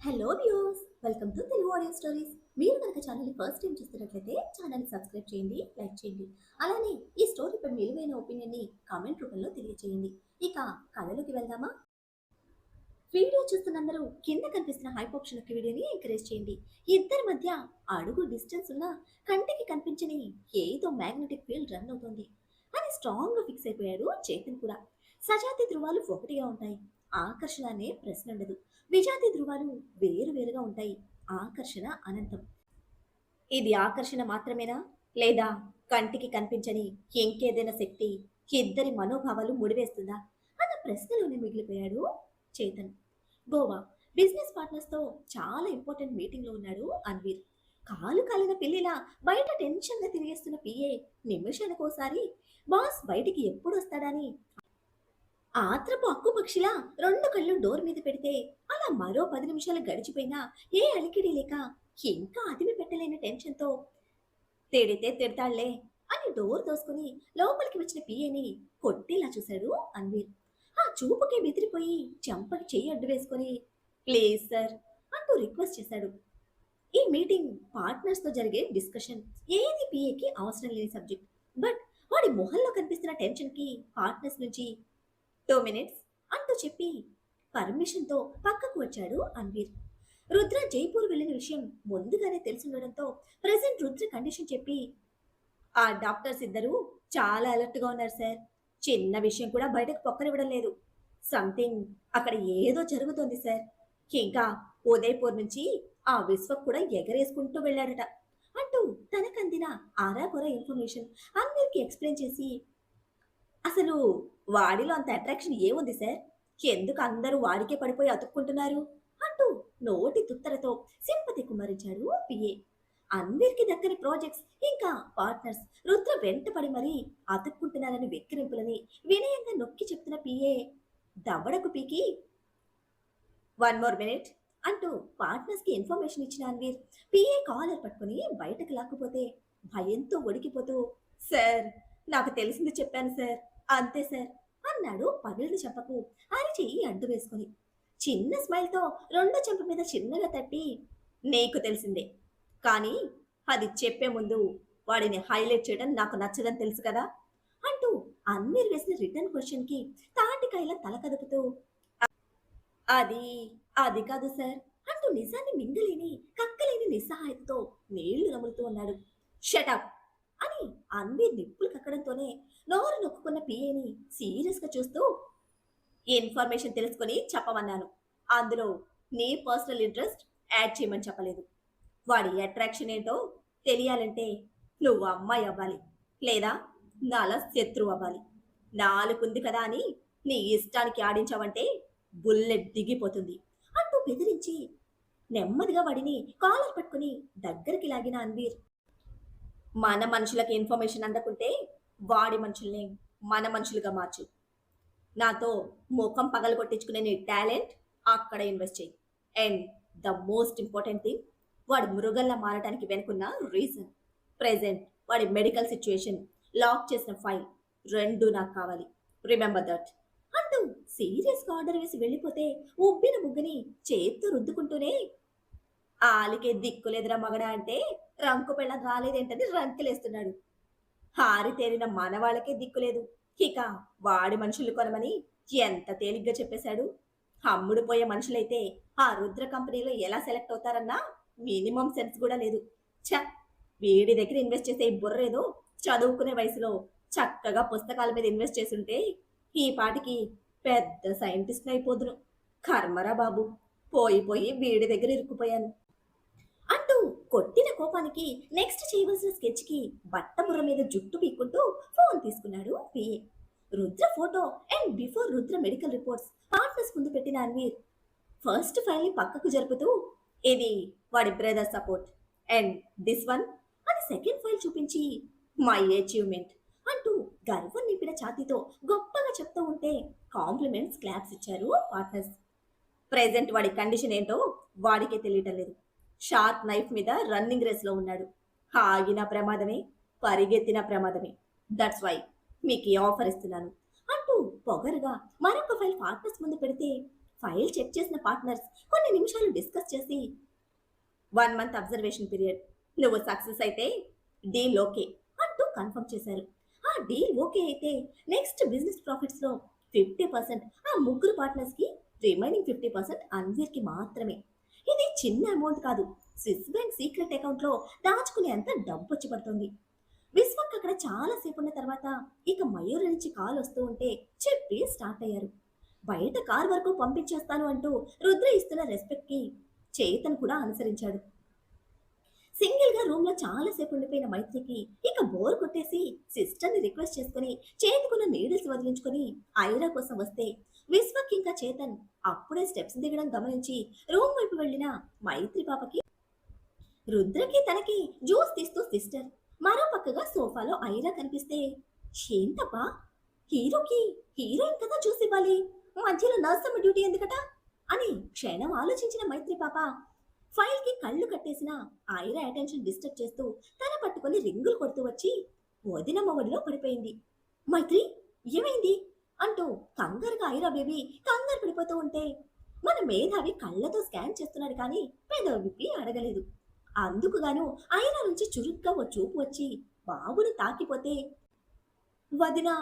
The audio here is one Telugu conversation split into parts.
Hello views, welcome to Telugu audio stories. మీరు కనుక ఛానల్ని ఫస్ట్ టైం చూస్తున్నట్లయితే ఛానల్ని సబ్స్క్రైబ్ చేయండి, లైక్ చేయండి. అలానే ఈ స్టోరీపై విలువైన ఒపీనియన్ని కామెంట్ రూపంలో తెలియజేయండి. ఇక కథలోకి వెళ్దామా? వీడియో చూస్తున్నందరూ కింద కనిపిస్తున్న హైప్ ఆప్షన్ యొక్క వీడియోని ఎంకరేజ్ చేయండి. ఇద్దరి మధ్య అడుగు డిస్టెన్స్ ఉన్న కంటికి కనిపించని ఏదో మ్యాగ్నెటిక్ ఫీల్డ్ రన్ అవుతోంది అని స్ట్రాంగ్ గా ఫిక్స్ అయిపోయాడు చేతన్ కూడా. సజాతి ధృవాలు ఒకటిగా ఉంటాయి, ఆకర్షణ అనే ప్రశ్న ఉండదు. విజాతి ధృవాలు వేరు వేరుగా ఉంటాయి, ఆకర్షణ అనంతం. ఇది ఆకర్షణ మాత్రమేనా, లేదా కంటికి కనిపించని ఇంకేదైనా శక్తి ఇద్దరి మనోభావాలు ముడివేస్తుందా అన్న ప్రశ్నలోనే మిగిలిపోయాడు చేతన్. గోవా బిజినెస్ పార్ట్నర్స్ తో చాలా ఇంపార్టెంట్ మీటింగ్ లో ఉన్నాడు అన్వీర్. కాలు కాలిన పిల్లిలా బయట టెన్షన్ గా తిరిగేస్తున్న పిఏ నిమిషానికోసారి బాస్ బయటికి ఎప్పుడు వస్తాడని ఆత్రపు అక్కుపక్షిలా రెండు కళ్ళు డోర్ మీద పెడితే అలా మరో 10 నిమిషాలు గడిచిపోయినా ఏ అలికిడి లేక ఇంకా అదిమి పెట్టలేని టెన్షన్తో తిడితే తిడతాళ్లే అని డోర్ తోసుకుని లోపలికి వచ్చిన పిఏని కొట్టేలా చూశాడు అన్వీర్. ఆ చూపుకే బెదిరిపోయి చెంపకి చెయ్యి అడ్డు వేసుకొని ప్లీజ్ సార్ అంటూ రిక్వెస్ట్ చేశాడు. ఈ మీటింగ్ పార్ట్నర్స్ తో జరిగే డిస్కషన్, ఏది పిఏకి అవసరం లేని సబ్జెక్ట్. బట్ వాడి మొహంలో కనిపిస్తున్న టెన్షన్ కి పార్ట్నర్స్ నుంచి 2 minutes అంటూ చెప్పి పర్మిషన్తో పక్కకు వచ్చాడు అన్వీర్. రుద్ర జైపూర్ వెళ్ళిన విషయం ముందుగానే తెలిసిండడంతో ప్రెసెంట్ రుద్ర కండిషన్ చెప్పి ఆ డాక్టర్స్ ఇద్దరు చాలా అలర్ట్ గా ఉన్నారు సార్. చిన్న విషయం కూడా బయటకు పొక్కనివ్వడం లేదు. సంథింగ్ అక్కడ ఏదో జరుగుతోంది సార్. ఇంకా ఉదయపూర్ నుంచి ఆ విశ్వక్ కూడా ఎగరేసుకుంటూ వెళ్ళాడట అంటూ తనకందిన ఆరాకొర ఇన్ఫర్మేషన్ అన్వీర్కి ఎక్స్ప్లెయిన్ చేసి అసలు వాడిలో అంత అట్రాక్షన్ ఏముంది సార్? ఎందుకు అందరూ వాడికే పడిపోయి అతుక్కుంటున్నారు అంటూ నోటి తుత్తరతో సింపతి కుమ్మరించాడు పిఏ. అన్వీర్కి దక్కని ప్రాజెక్ట్స్ ఇంకా పార్ట్నర్స్ రుద్ర వెంటపడి మరీ అతుక్కుంటున్నారని వెక్కిరింపులని వినయంగా నొక్కి చెప్తున్న పిఏ దవడకు పీకి 1 more minute అంటూ పార్ట్నర్స్ కి ఇన్ఫర్మేషన్ ఇచ్చిన అన్వీర్ పిఏ కాలర్ పట్టుకుని బయటకు లాక్కుపోతే భయంతో ఒడికిపోతూ సార్, నాకు తెలిసింది చెప్పాను సార్, అంతే సార్ అన్నాడు పగిలిన చెంపకు అరిచెయ్యి అడ్డు వేసుకుని. చిన్న స్మైల్తో రెండో చెంప మీద చిన్నగా తట్టి నీకు తెలిసిందే, కానీ అది చెప్పే ముందు వాడిని హైలైట్ చేయడం నాకు నచ్చదని తెలుసు కదా అంటూ అన్వీర్ వేసిన రిటర్న్ క్వశ్చన్ కి తాటికాయల తల కదుపుతూ అది అది కాదు సార్ అంటూ నిజాన్ని మింగలేని కక్కలేని నిస్సహాయతతో నీళ్లు నములుతూ ఉన్నాడు. షటప్ అని అన్వీర్ నిప్పులు కక్కడంతోనే నోరు నొక్కుకున్న పిఏని సీరియస్ గా చూస్తూ ఇన్ఫర్మేషన్ తెలుసుకొని చెప్పమన్నాను. అందులో నీ పర్సనల్ ఇంట్రెస్ట్ యాడ్ చేయమని చెప్పలేదు. వాడి అట్రాక్షన్ ఏంటో తెలియాలంటే నువ్వు అమ్మాయి అవ్వాలి, లేదా నాలా శత్రువు అవ్వాలి. నాలుగుంది కదా అని నీ ఇష్టానికి ఆడించావంటే బుల్లెట్ దిగిపోతుంది అంటూ బెదిరించి నెమ్మదిగా వాడిని కాలర్ పట్టుకుని దగ్గరికి లాగిన అన్వీర్. మన మనుషులకి ఇన్ఫర్మేషన్ అందకుంటే వాడి మనుషుల్ని మన మనుషులుగా మార్చు. నాతో ముఖం పగలు కొట్టించుకునే నీ టాలెంట్ అక్కడ ఇన్వెస్ట్ చేయి. And the most important thing, వాడి మృగల్లా మారడానికి వెనుకున్న రీజన్, ప్రెసెంట్ వాడి మెడికల్ సిచ్యుయేషన్, లాక్ చేసిన ఫైల్ రెండు నాకు కావాలి. రిమెంబర్ దట్ అంటూ సీరియస్ ఆర్డర్ వేసి వెళ్ళిపోతే ఉబ్బిన బుగ్గని చేత్తో రుద్దుకుంటూనే ఆలికే దిక్కులేదురా మగడా అంటే రంకు పెళ్ళం రాలేదేంటని రంకెలేస్తున్నాడు. హారితేరిన మన వాళ్ళకే దిక్కులేదు, ఇక వాడి మనుషులు కొనమని ఎంత తేలిగ్గా చెప్పేశాడు. అమ్ముడు పోయే మనుషులైతే ఆ రుద్ర కంపెనీలో ఎలా సెలెక్ట్ అవుతారన్నా మినిమం సెన్స్ కూడా లేదు. ఛ, వీడి దగ్గర ఇన్వెస్ట్ చేసే ఈ బుర్రేదో చదువుకునే వయసులో చక్కగా పుస్తకాల మీద ఇన్వెస్ట్ చేసుంటే ఈ పాటికి పెద్ద సైంటిస్ట్ అయిపోదును. కర్మరా బాబు, పోయి పోయి వీడి దగ్గర ఇరుక్కుపోయాను అంటూ కొట్టిన కోపానికి నెక్స్ట్ చేయవలసిన స్కెచ్ కి బట్టబుర్ర మీద జుట్టు పీక్కుంటూ ఫోన్ తీసుకున్నాడు PA. Rudra photo and before Rudra medical reports partners ముందు పెట్టిన అన్వీర్ ఫస్ట్ ఫైల్ ని పక్కకు జరుపుతూ ఇది వాడి brother support and this one అని సెకండ్ ఫైల్ చూపించి మై అచీవ్మెంట్ అంటూ గర్వం నింపిన ఛాతీతో గొప్పగా చెప్తూ ఉంటే కాంప్లిమెంట్స్ క్లాప్స్ ఇచ్చారు పార్ట్నర్స్. ప్రెసెంట్ వాడి కండిషన్ ఏంటో వాడికే తెలియటం లేదు. షార్ప్ నైఫ్ మీద రన్నింగ్ రేస్ లో ఉన్నాడు. ఆగిన ప్రమాదమే, పరిగెత్తిన ప్రమాదమే. దట్స్ వై మీకు ఈ ఆఫర్ ఇస్తున్నాను అంటూ పొగరుగా మరొక ఫైల్ పార్ట్నర్స్ ముందు పెడితే ఫైల్ చెక్ చేసిన పార్ట్నర్స్ కొన్ని నిమిషాలు డిస్కస్ చేసి 1 మంత్ అబ్జర్వేషన్ పీరియడ్, నువ్వు సక్సెస్ అయితే డీల్ ఓకే అంటూ కన్ఫర్మ్ చేశారు. ఆ డీల్ ఓకే అయితే నెక్స్ట్ బిజినెస్ ప్రాఫిట్స్ లో 50% ఆ ముగ్గురు పార్ట్నర్స్ కి, రిమైనింగ్ 50% అన్వీర్ కి మాత్రమే. ఇది చిన్న అమౌంట్ కాదు. స్విస్ బ్యాంక్ సీక్రెట్ అకౌంట్ లో దాచుకునేంత డబ్బు వచ్చి పడుతుంది. విశ్వక్ అక్కడ చాలా సేపు ఉన్న తర్వాత ఇక మయూరి నుంచి కాల్ వస్తూ ఉంటే చెప్పి స్టార్ట్ అయ్యారు. బయట కార్ వరకు పంపించేస్తాను అంటూ రుద్ర ఇస్తున్న రెస్పెక్ట్ కి చేతన్ కూడా అనుసరించాడు. సింగిల్ గా రూమ్ లో చాలా సేపు ఉండిపోయిన మైత్రికి ఇక బోర్ కొట్టేసి సిస్టర్ ని రిక్వెస్ట్ చేసుకుని చేతికున్న నీడిల్స్ వదిలించుకొని ఐరా కోసం వస్తే విశ్వక్ ఇంకా చేతన్ అప్పుడే స్టెప్స్ దిగడం గమనించి రూమ్ వైపు వెళ్లిన మైత్రి పాపకి, రుద్రకి తనకి జ్యూస్ తీస్తూ సిస్టర్, మరో పక్కగా సోఫాలో ఐరా కనిపిస్తే ఏంటబ్బా, హీరోకి హీరోయిన్ కదా జ్యూస్ ఇవ్వాలి, మధ్యలో నర్సమ్మ డ్యూటీ ఎందుకట అని క్షణం ఆలోచించిన మైత్రి పాప ఫైల్ కి కళ్ళు కట్టేసిన ఐరా అటెన్షన్ డిస్టర్బ్ చేస్తూ తల పట్టుకొని రింగులు కొడుతూ వచ్చి వదినమ్మ ఒడిలో పడిపోయింది. మైత్రి, ఏమైంది అంటూ కంగారుగా ఐరా బేబీ కంగారు పడిపోతూ ఉంటే మన మేధావి కళ్ళతో స్కాన్ చేస్తున్నాడు కానీ పెదవి విప్పి అడగలేదు. అందుకుగాను ఐరా నుంచి చురుగ్గా ఓ చూపు వచ్చి బాబుని తాకిపోతే, వదినా,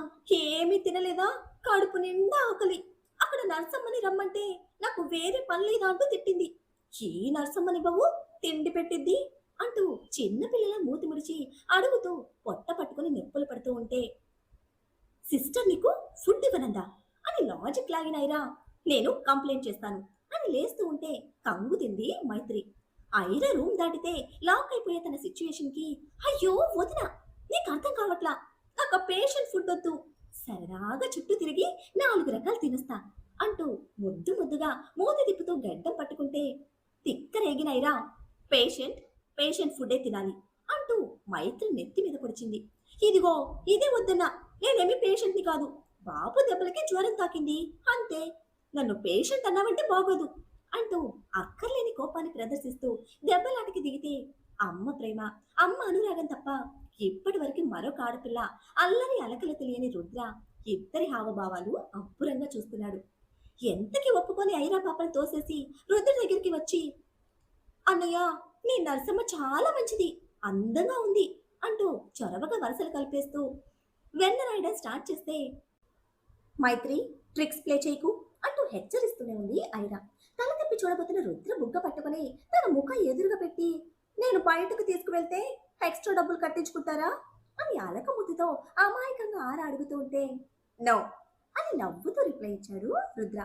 ఏమీ తినలేదా, కడుపు నిండా ఆకలి, అక్కడ నర్సమ్మని రమ్మంటే నాకు వేరే పని లేదా అంటూ తిట్టింది, ఈ నర్సమ్మని బాబు తిండి పెట్టిద్ది అంటూ చిన్న పిల్లల మూతి ముడిచి అడుగుతూ పొట్ట పట్టుకుని నొప్పులు పడుతూ ఉంటే, సిస్టర్ నీకు ఫుడ్ ఇవ్వనందా అని లాజిక్ లాగిన ఐరా నేను కంప్లైంట్ చేస్తాను అని లేస్తూ ఉంటే కంగు తింది మైత్రి. ఐరా రూమ్ దాటితే లాక్ అయిపోయే తన సిచ్యుయేషన్ కి అయ్యో వదిన, నీకు అర్థం కావట్లా, నాకు పేషెంట్ ఫుడ్ వద్దు, సరదాగా చుట్టూ తిరిగి 4 రకాలు తినేస్తా అంటూ ముద్దు ముద్దుగా మూతి తిప్పుతూ గడ్డం పట్టుకుంటే తిక్కరేగిన ఐరా పేషెంట్ పేషెంట్ ఫుడ్డే తినాలి అంటూ మైత్రి నెత్తి మీద పొడిచింది. ఇదిగో ఇదే వద్దన్నా, నేనేమి పేషెంట్ని కాదు, బాబు దెబ్బలకి జ్వరం తాకింది అంతే, నన్ను పేషెంట్ అన్నావంటే బాగోదు అంటూ అక్కర్లేని కోపాన్ని ప్రదర్శిస్తూ దెబ్బలాటకి దిగితే అమ్మ ప్రేమ, అమ్మ అనురాగం తప్ప ఇప్పటి వరకు మరొక ఆడపిల్ల అల్లరి అలకలు తెలియని రుద్ర ఇద్దరి హావభావాలు అబ్బురంగా చూస్తున్నాడు. ఎంతకి ఒప్పుకొని ఐరా పాపను తోసేసి రుద్ర దగ్గరికి వచ్చి, అన్నయ్య, నీ నరసమ్మ చాలా మంచిది, అందంగా ఉంది అంటూ చొరవగా వరసలు కలిపేస్తూ వెన్న రాయడం స్టార్ట్ చేస్తే, మైత్రి, ట్రిక్స్ ప్లే చేయకు అంటూ హెచ్చరిస్తూనే ఉంది ఐరా. తల తిప్పి చూడబోతున్న రుద్ర బుగ్గ పట్టుకుని తన ముఖం ఎదురుగా పెట్టి, నేను బయటకు తీసుకువెళ్తే ఎక్స్ట్రా డబ్బులు కట్టించుకుంటారా అని అలకముద్దుతో అమాయకంగా అడుగుతూ ఉంటే, నో అని నవ్వుతూ రిప్లై ఇచ్చాడు రుద్ర.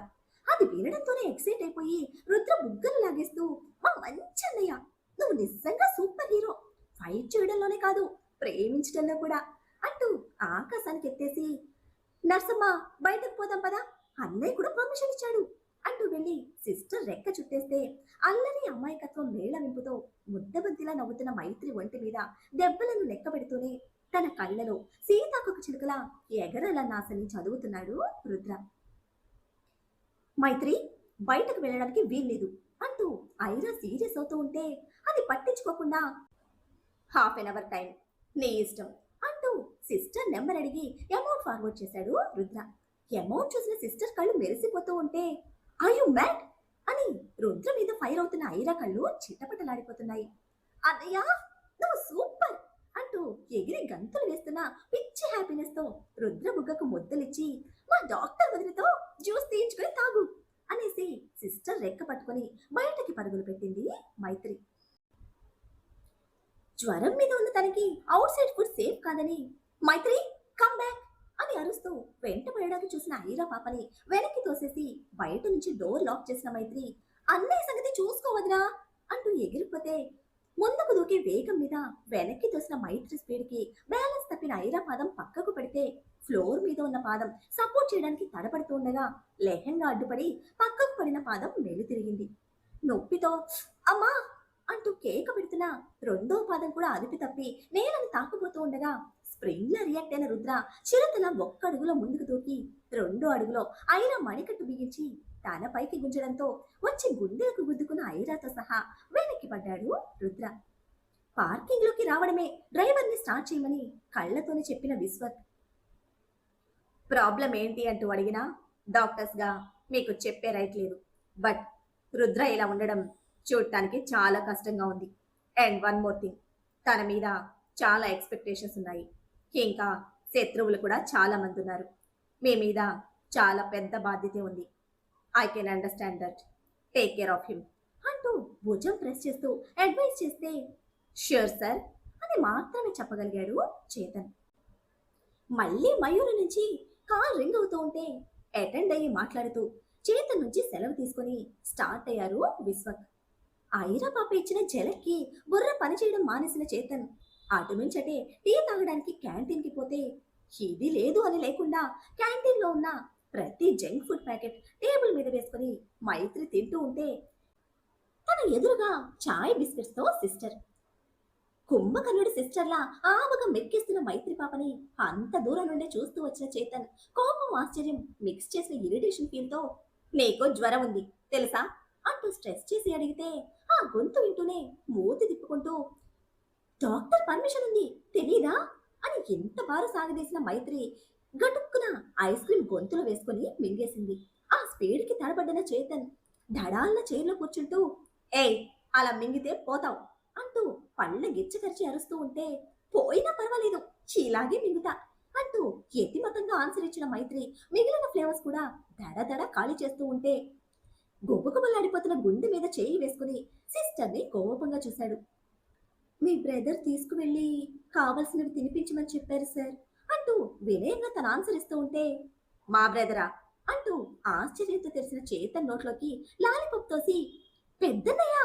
అది వినడంతోనే ఎక్సైట్ అయిపోయి రుద్ర బుగ్గలు లాగేస్తూ, మా మంచి అన్నయ్య, నువ్వు నిజంగా సూపర్ హీరో, ఫైట్ చేయడంలోనే కాదు ప్రేమించడంలో కూడా అంటూ ఆకాశానికి ఎత్తేసి, నర్సమ్మ బయటకు పోదాం పదా, అన్నయ్య కూడా పర్మిషన్ ఇచ్చాడు అంటూ వెళ్ళి సిస్టర్ రెక్క చుట్టేస్తే అల్లరి అమాయకత్వం మేళవింపుతో ముద్దబంతిలా నవ్వుతున్న మైత్రి ఒంటి మీద దెబ్బలను లెక్క పెడుతూనే తన కళ్ళలో సీతాకొక చిలుకలా ఎగరలన్నాసని చదువుతున్నాడు రుద్ర. మైత్రి, బయటకు వెళ్ళడానికి వీల్లేదు అంటూ ఐరా సీరియస్ అవుతూ ఉంటే అది పట్టించుకోకుండా, ½ టైం నీ ఇష్టం అంటూ సిస్టర్ నెంబర్ అడిగి అమౌంట్ ఫార్వర్డ్ చేశాడు రుద్ర. అమౌంట్ చూసిన సిస్టర్ కళ్ళు మెరిసిపోతూ ఉంటే, ఐ యు మ్యాడ్ అని రుద్ర మీద ఫైర్ అవుతున్న ఐరా కళ్ళు చిట్టపట్టలాడిపోతున్నాయి. అన్నయ్య, నువ్వు సూపర్ అంటూ ఎగిరి గంతులు వేస్తున్న పిచ్చి హ్యాపీనెస్ తో రుద్ర బుగ్గకు ముద్దలిచ్చి, మా డాక్టర్ వదిలితో జ్యూస్ తీయించుకుని తాగు అనేసి సిస్టర్ రెక్క పట్టుకుని బయటకి పరుగులు పెట్టింది మైత్రి. జ్వరం మీద ఉన్న తనకి అవుట్ సైడ్ ఫుడ్ సేఫ్ కాదని మైత్రి కమ్ బ్యాక్ అని అరుస్తూ వెంట పడడానికి చూసిన ఐరా పాపని వెనక్కి తోసేసి బయట నుంచి డోర్ లాక్ చేసిన మైత్రి, అన్నయ్య సంగతి చూసుకోవద్దురా అంటూ ఎగిరిపోతే ముందుకు దూకే వేగం మీద వెనక్కి తోసిన మైత్రి స్పీడ్ కి బ్యాలెన్స్ తప్పిన ఐరా పాదం పక్కకు పెడితే ఫ్లోర్ మీద ఉన్న పాదం సపోర్ట్ చేయడానికి తడపడుతూ ఉండగా లెహంగా అడ్డుపడి పక్కకు పడిన పాదం మెలు తిరిగింది. నొప్పితో అమ్మా అంటూ కేక పెడుతున్న రెండో పాదం కూడా అదుపు తప్పి నేలను తాకుపోతూ ఉండగా స్ప్రింగ్ లా రియాక్ట్ అయిన రుద్ర చిరుతల ఒక్క అడుగులో ముందుకు దూకి 2 అడుగులో ఐరా మణికట్టు బిగించి తన పైకి గుంజడంతో వచ్చి గుండెలకు గుద్దుకున్న ఐరాతో సహా వెనక్కి పడ్డాడు రుద్ర. పార్కింగ్ లోకి రావడమే డ్రైవర్ ని స్టార్ట్ చేయమని కళ్ళతోనే చెప్పిన విశ్వక్, ప్రాబ్లం ఏంటి అంటూ అడిగినా డాక్టర్స్ గా మీకు చెప్పే రైట్ లేదు, బట్ రుద్ర ఇలా ఉండడం చూడటానికి చాలా కష్టంగా ఉంది. అండ్ వన్ మోర్ థింగ్, తన మీద చాలా ఎక్స్పెక్టేషన్స్ ఉన్నాయి. ఇంకా శత్రువులు కూడా చాలా మంది ఉన్నారు. మీ మీద చాలా పెద్ద బాధ్యత ఉంది. I can understand that. Take care of him అంటూ భుజం ప్రెస్ చేస్తూ అడ్వైస్ చేస్తే, ష్యూర్ సార్ అని మాత్రమే చెప్పగలిగాడు చేతన్. మళ్ళీ మయూరు నుంచి కాల్ రింగ్ అవుతూ ఉంటే అటెండ్ అయ్యి మాట్లాడుతూ చేతన్ నుంచి సెలవు తీసుకుని స్టార్ట్ అయ్యారు విశ్వక్. ఐరా పాప ఇచ్చిన జలక్కి బుర్ర పనిచేయడం మానేసిన చేతన్ అటుమించటే టీ తాగడానికి క్యాంటీన్కి పోతే ఇది లేదు అని లేకుండా క్యాంటీన్లో ఉన్న ప్రతి జంక్ ఫుడ్ ప్యాకెట్ టేబుల్ మీద వేసుకుని మైత్రి తింటూ ఉంటే తన ఎదురుగా చాయ్ బిస్కెట్స్ తో సిస్టర్, కుంభకర్ణుడి సిస్టర్లా ఆవగా మెక్కిస్తున్న మైత్రి పాపని అంత దూరం నుండే చూస్తూ వచ్చిన చేతన్ కోపం ఆశ్చర్యం మిక్స్ చేసిన ఇరిటేషన్ ఫీల్ తో, నీకు జ్వరం ఉంది తెలుసా అంటూ స్ట్రెస్ చేసి అడిగితే ఆ గొంతు వింటూనే మూతి తిప్పుకుంటూ, డాక్టర్ పర్మిషన్ ఉంది తెలీదా అని ఎంత బారు సాగదీసిన మైత్రి గటుక్కున ఐస్ క్రీమ్ గొంతులో వేసుకుని మింగేసింది. ఆ స్పీడ్ కి తడబడ్డిన చేతన్ ధడాన్న చైర్లో కూర్చుంటూ, ఏయ్ అలా మింగితే పోతావు అంటూ పళ్ళ గిచ్చకరిచి అరుస్తూ ఉంటే, పోయినా పర్వాలేదు చీలాగే మింగుతా అంటూ ఎత్తిమతంగా ఆన్సర్ ఇచ్చిన మైత్రి మిగిలిన ఫ్లేవర్స్ కూడా దడ ఖాళీ చేస్తూ ఉంటే గుబగుబలాడిపోతున్న గుండె మీద చేయి వేసుకుని సిస్టర్ని కోపంగా చూశాడు. మీ బ్రదర్ తీసుకువెళ్ళి కావలసినవి తినిపించమని చెప్పారు సార్ అంటూ వినయంగా తన ఆన్సర్ ఇస్తూ ఉంటే, మా బ్రదరా అంటూ ఆశ్చర్యంతో తెరిచిన చేతన్ నోట్లోకి లాలిపప్ తోసి, పెద్దన్నయ్య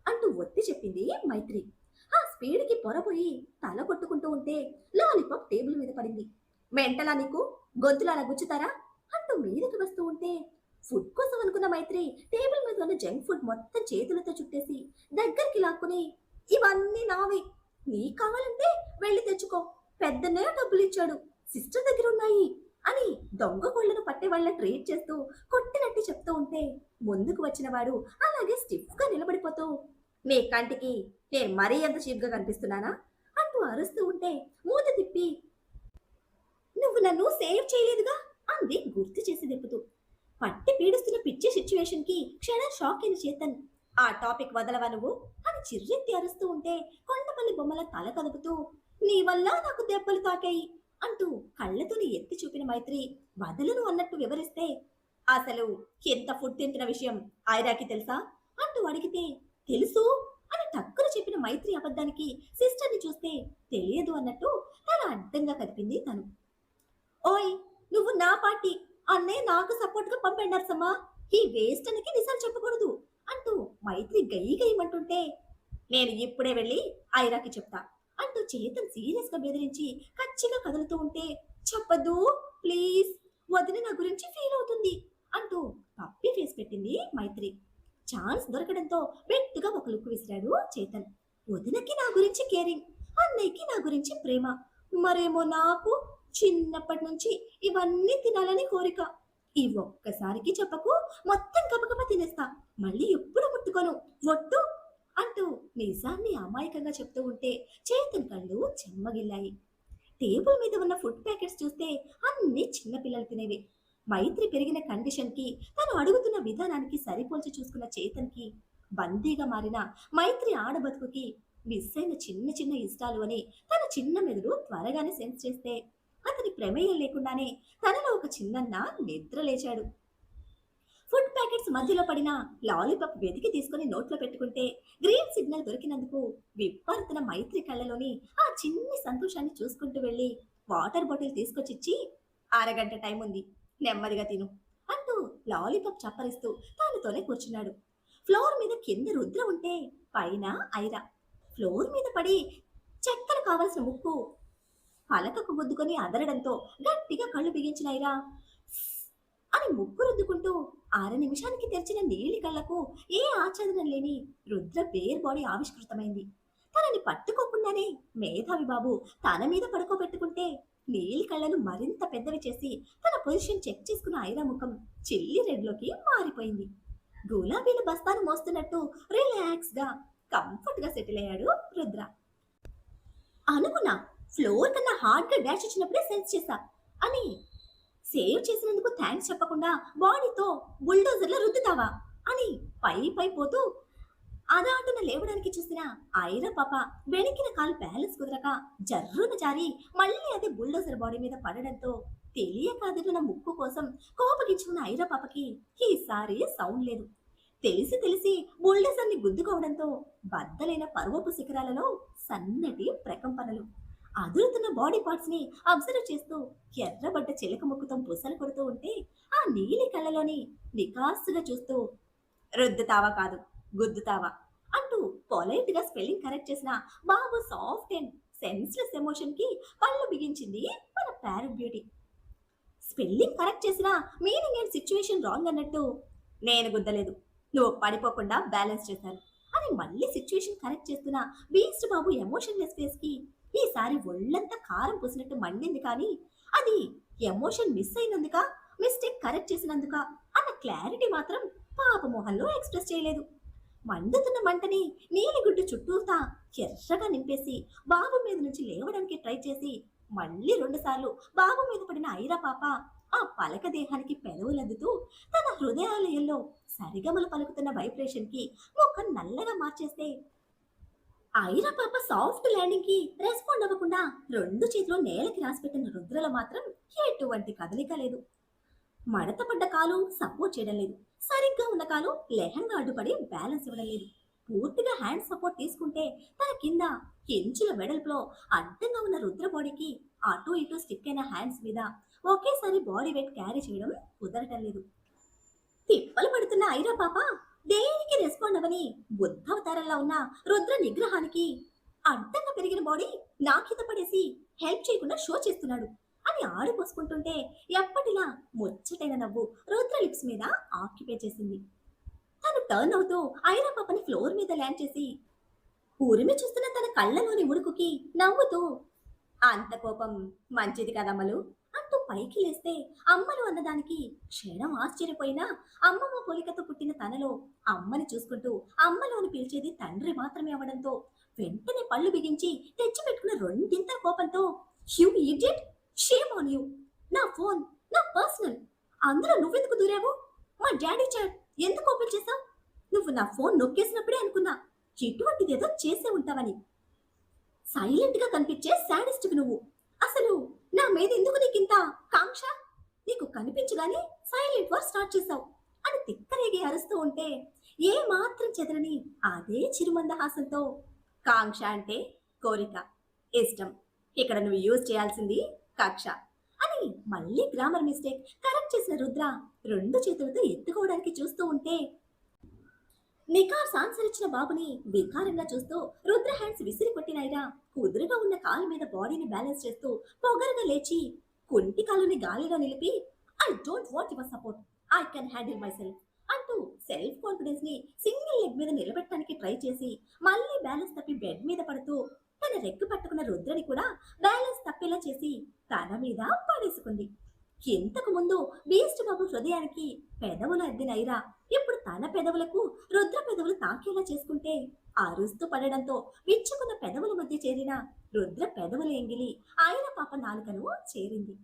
అంటూ ఒత్తి చెప్పింది మైత్రి. ఆ స్పీడ్కి పొరపోయి తల కొట్టుకుంటూ ఉంటే లాలిపప్ టేబుల్ మీద పడింది. మెంటలా నీకు, గొంతులా అలా గుచ్చుతారా అంటూ మీదకి వస్తూ ఉంటే ఫుడ్ కోసం అనుకున్న మైత్రి టేబుల్ మీద ఉన్న జంక్ ఫుడ్ మొత్తం చేతులతో చుట్టేసి దగ్గరికి లాక్కుని, ఇవన్నీ నావి, నీకు కావాలంటే వెళ్ళి తెచ్చుకో, పెద్దన్నయ్య డబ్బులు ఇచ్చాడు, సిస్టర్ దగ్గర ఉన్నాయి అని దొంగ కోళ్లను పట్టే వాళ్ళ ట్రీట్ చేస్తూ కొట్టినట్టు చెప్తూ ఉంటే ముందుకు వచ్చిన వాడు అలాగే స్టిఫ్ గా నిలబడిపోతూ, నీ కంటికి నేను మరీ ఎంత చీప్ గా కనిపిస్తున్నానా అంటూ అరుస్తూ ఉంటే మూత తిప్పి, నువ్వు నన్ను సేవ్ చేయలేదుగా అంది గుర్తు చేసి తిప్పుతూ. పట్టి పీడిస్తున్న పిచ్చి సిచ్యువేషన్ కి క్షణం షాక్ అయిన చేతన్, ఆ టాపిక్ వదలవా నువ్వు అని చిర్రెత్తి అరుస్తూ ఉంటే కొండపల్లి బొమ్మల తల కదుపుతూ, నీ వల్ల నాకు దెబ్బలు తాకాయి అంటూ కళ్ళతోని ఎత్తి చూపిన మైత్రి వదలను అన్నట్టు వివరిస్తే, అసలు ఎంత ఫుడ్ తింటున్న విషయం ఐరాకి తెలుసా అంటూ అడిగితే, తెలుసు అని టక్కున చెప్పిన మైత్రి అబద్ధానికి సిస్టర్ని చూస్తే తెలియదు అన్నట్టు తన అడ్డంగా కదిపింది తను. ఓయ్ నువ్వు నా పార్టీ, అన్నే నాకు సపోర్ట్ గా పంపాడు నర్సమ్మా, ఈ వేస్ట్ అనికి నిజాలు చెప్పకూడదు అంటూ మైత్రి గయ్యమంటుంటే, నేను ఇప్పుడే వెళ్ళి ఐరాకి చెప్తా అంటూ చేతన్ సీరియస్ గా బెదిరించి కచ్చిగా కదులుతూ ఉంటే, చెప్పద్దు ప్లీజ్, వదిన నా గురించి ఫీల్ అవుతుంది అంటూ పప్పి ఫేస్ పెట్టింది మైత్రి. ఛాన్స్ దొరకడంతో బెట్టుగా ఒక లుక్ విసిరాడు చేతన్. వదినకి నా గురించి కేరింగ్, అన్నయ్యకి నా గురించి ప్రేమ, మరేమో నాకు చిన్నప్పటి నుంచి ఇవన్నీ తినాలని కోరిక. ఈ ఒక్కసారికి చెప్పకు, మొత్తం కపకప తినేస్తా, మళ్ళీ ఎప్పుడు ముట్టుకోను ఒట్టు అంటూ నిజాన్ని అమాయకంగా చెప్తూ ఉంటే చేతన్ కళ్ళు చెమ్మగిల్లాయి. టేబుల్ మీద ఉన్న ఫుడ్ ప్యాకెట్స్ చూస్తే అన్ని చిన్నపిల్లలు తినేవి. మైత్రి పెరిగిన కండిషన్ కి తను అడుగుతున్న విధానానికి సరిపోల్చి చూసుకున్న చేతన్ కి బందీగా మారిన మైత్రి ఆడబతుకుకి మిస్ అయిన చిన్న చిన్న ఇష్టాలు అని తన చిన్న మెదడు త్వరగానే సెన్స్ చేస్తే అతని ప్రమేయం లేకుండానే తనలో ఒక చిన్నన్న నిద్ర లేచాడు. ఫుడ్ ప్యాకెట్స్ మధ్యలో పడిన లాలీపాప్ వెతికి తీసుకుని నోట్లో పెట్టుకుంటే గ్రీన్ సిగ్నల్ దొరికినందుకు విప్పరుతున్న మైత్రి కళ్ళలోని ఆ చిన్ని సంతోషాన్ని చూసుకుంటూ వెళ్ళి వాటర్ బాటిల్ తీసుకొచ్చిచ్చి, అరగంట టైం ఉంది నెమ్మదిగా తిను అంటూ లాలీపాప్ చప్పరిస్తూ తానుతోనే కూర్చున్నాడు. ఫ్లోర్ మీద కింద రుద్ర ఉంటే పైన ఐరా. ఫ్లోర్ మీద పడి చెక్కలు కావలసిన ముక్కు పలకకు గుద్దుకొని అదరడంతో గట్టిగా కళ్ళు బిగించిన ఐరా అని ముక్కు రుద్దుకుంటూ 6 నిమిషానికి తెరిచిన నీలి కళ్ళకు ఏ ఆచ్ఛాదనం లేని రుద్ర బేర్ బాడీ ఆవిష్కృతమైంది. తనని పట్టుకోకుండానే మేధావి బాబు తన మీద పడుకోబెట్టుకుంటే నీలి కళ్ళను మరింత పెద్దవి చేసి తన పొజిషన్ చెక్ చేసుకున్న ఐరా ముఖం చిల్లి రెడ్లోకి మారిపోయింది. గులాబీల బస్తాను మోస్తున్నట్టు రిలాక్స్ గా కంఫర్ట్ గా సెటిల్ అయ్యాడు రుద్ర. అనుకున్నా ఫ్లోర్ కన్నా హార్డ్ గా డాష్ ఇచ్చినప్పుడే సెన్స్ చేశా అని సేవ్ చేసినందుకు థ్యాంక్స్ చెప్పకుండా బాడీతో బుల్డోజర్లో రుద్దుతావా అని పై పై పోతూ అదాటున లేవడానికి చూసిన ఐరా పాప వెనక్కిన కాలు బ్యాలెన్స్ కుదరక జర్రున జారి మళ్ళీ అది బుల్డోజర్ బాడీ మీద పడడంతో తెలియక అదిరిన ముక్కు కోసం కోపగించుకున్న ఐరా పాపకి ఈసారి సౌండ్ లేదు. తెలిసి తెలిసి బుల్డోజర్ ని గుద్దుకోవడంతో బద్దలైన పర్వపు శిఖరాలలో సన్నటి ప్రకంపనలు. అదురుతున్న బాడీ పార్ట్స్ ని అబ్జర్వ్ చేస్తూ ఎర్రబడ్డ చిలక ముక్కుతో బుసలు కొడుతూ ఉంటే ఆ నీలి కళ్ళలోని నికాస్సుగా చూస్తూ రుద్దుతావా కాదు, గుద్దుతావా అంటూ పొలైట్ గా స్పెల్లింగ్ కరెక్ట్ చేసిన బాబు సాఫ్ట్ అండ్ సెన్స్లెస్ ఎమోషన్ కి పళ్ళు బిగించింది మన ప్యారెట్ బ్యూటీ. స్పెల్లింగ్ కరెక్ట్ చేసిన మీనింగ్ అండ్ సిచ్యువేషన్ రాంగ్ అన్నట్టు నేను గుద్దలేదు, నువ్వు పడిపోకుండా బ్యాలెన్స్ చేశాను అని మళ్ళీ సిచ్యువేషన్ కరెక్ట్ చేస్తున్న బీస్ట్ బాబు ఎమోషన్లెస్ ఫేస్ కి ఈసారి ఒళ్ళంతా కారం పూసినట్టు మండింది. కానీ అది ఎమోషన్ మిస్ అయినందుక, మిస్టేక్ కరెక్ట్ చేసినందుక అన్న క్లారిటీ మాత్రం పాప మొహంలో ఎక్స్ప్రెస్ చేయలేదు. మండుతున్న మంటని నీలిగుడ్డు చుట్టూతా ఎర్రగా నింపేసి బాబు మీద నుంచి లేవడానికి ట్రై చేసి మళ్ళీ 2 సార్లు బాబు మీద పడిన ఐరా పాప ఆ పలక దేహానికి పెదవులద్దుతూ తన హృదయాలయంలో సరిగమలు పలుకుతున్న వైబ్రేషన్ కి ముఖం నల్లగా మార్చేస్తే ఐరా పాప సాఫ్ట్ ల్యాండింగ్ కి రెస్పాండ్ అవ్వకుండా 2 చేతులు నేలకి రాసిపెట్టిన రుద్రలో మాత్రం ఎటువంటి కదలిక లేదు. మడతపడ్డ కాలు సపోర్ట్ చేయడం లేదు, సరిగ్గా ఉన్న కాలు లెహంగా అడ్డుపడి బ్యాలెన్స్ ఇవ్వడం లేదు. పూర్తిగా హ్యాండ్ సపోర్ట్ తీసుకుంటే తన కింద ఇంచుల వెడల్పులో అడ్డంగా ఉన్న రుద్ర బాడీకి అటు ఇటు స్టిక్ అయిన హ్యాండ్స్ మీద ఒకేసారి బాడీ వెయిట్ క్యారీ చేయడం కుదరటం లేదు. తిప్పలు పడుతున్న ఐరా పాప దేనికి రెస్పాండ్ అవ్వని బుద్ధవతారంలో ఉన్న రుద్ర నిగ్రహానికి అడ్డంగా పెరిగిన బాడీ నా కింద పడేసి హెల్ప్ చేయకుండా షో చేస్తున్నాడు అని ఆడిపోసుకుంటుంటే ఎప్పటిలా ముచ్చటైన నవ్వు రుద్ర లిప్స్ మీద ఆక్యుపై చేసింది. తను టర్న్ అవుతూ ఐరా పాపని ఫ్లోర్ మీద ల్యాండ్ చేసి ఊరిమి చూస్తున్న తన కళ్ళలోని ఉడుకుకి నవ్వుతూ అంత కోపం మంచిది కదమ్మలు అంటూ పైకి లేస్తే అమ్మలు అన్నదానికి క్షణం ఆశ్చర్యపోయినా అమ్మమ్మ పోలికతో పుట్టిన తనలో అమ్మని చూసుకుంటూ అమ్మలోని పిలిచేది తండ్రి మాత్రమే అవడంతో వెంటనే పళ్ళు బిగించి తెచ్చిపెట్టుకున్న రెండింత కోపంతో you idiot, shame on you, నా ఫోన్ నా పర్సనల్, అందులో నువ్వెందుకు దూరావు, మా డాడీ చాట్ ఎందుకు ఓపెన్ చేసావు, నువ్వు నా ఫోన్ నొక్కేసినప్పుడే అనుకున్నా ఇటువంటిదేదో చేసే ఉంటావని, సైలెంట్ గా కనిపించే సాడిస్ట్ నువ్వు, అసలు నా మీద ఎందుకు నీకింత కాంక్ష, నీకు కనిపించగానే సైలెంట్ వార్ స్టార్ట్ చేశావు అని తిక్కరేగి అరుస్తూ ఉంటే ఏ మాత్రం చెదరని అదే చిరుమందహాసంతో కాంక్ష అంటే కోరిక, ఇష్టం, ఇక్కడ నువ్వు యూజ్ చేయాల్సింది కక్ష అని మళ్ళీ గ్రామర్ మిస్టేక్ కరెక్ట్ చేసిన రుద్ర 2 చేతులతో ఎత్తుకోవడానికి చూస్తూ ఉంటే నికార్స్ ఆన్సర్ ఇచ్చిన బాబుని వికారంగా చూస్తూ రుద్ర హ్యాండ్స్ విసిరి కొట్టిన ఐరా కుదురుగా ఉన్న కాలు మీద బాడీని బ్యాలెన్స్ చేస్తూ పొగరుగా లేచి కుంటి కాలుని గాలిలో నిలిపి I don't want your support, I can handle my self అంటూ సెల్ఫ్ కాన్ఫిడెన్స్ ని సింగిల్ లెగ్ మీద నిలబెట్టడానికి ట్రై చేసి మళ్ళీ బ్యాలెన్స్ తప్పి బెడ్ మీద పడుతూ తన రెక్కు పట్టుకున్న రుద్రని కూడా బ్యాలెన్స్ తప్పేలా చేసి తన మీద పడేసుకుంది. ఇంతకు ముందు బీస్ట్ బాబు హృదయానికి పెదవులు అద్దిన ఐరా ఇప్పుడు తన పెదవులకు రుద్ర పెదవులు తాకేలా చేసుకుంటే అరుస్తూ పడడంతో విచ్చుకున్న పెదవుల మధ్య చేరిన రుద్ర పెదవుల ఎంగిలి ఆయన పాప నాలుకను చేరింది.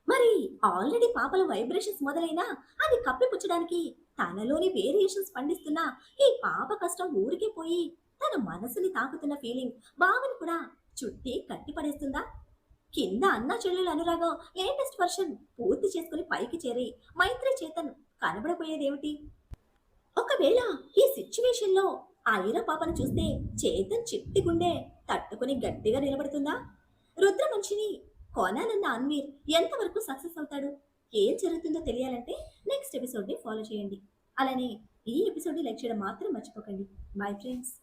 మరి ఆల్రెడీ పాపల వైబ్రేషన్స్ మొదలైనా అది కప్పిపుచ్చడానికి తనలోని వేరియేషన్స్ పండిస్తున్న ఈ పాప కష్టం ఊరికే పోయి తన మనసుని తాకుతున్న ఫీలింగ్ బావని కూడా చుట్టి కట్టిపడేస్తుందా? కింద అన్నా చెల్లెల అనురాగం లేటెస్ట్ వర్షన్ పూర్తి చేసుకుని పైకి చేరి మైత్రి చేతన్ కనబడపోయేదేమిటి? ఒకవేళ ఈ సిచ్యువేషన్ లో ఐరా పాపను చూస్తే చేతన్ చిట్టి గుండె తట్టుకుని గట్టిగా నిలబడుతుందా? రుద్ర మనిషిని కొనాలన్న అన్వీర్ ఎంతవరకు సక్సెస్ అవుతాడు? ఏం జరుగుతుందో తెలియాలంటే నెక్స్ట్ ఎపిసోడ్ ని ఫాలో చేయండి. అలానే ఈ ఎపిసోడ్ ని లైక్ చేయడం మాత్రం మర్చిపోకండి. Bye friends.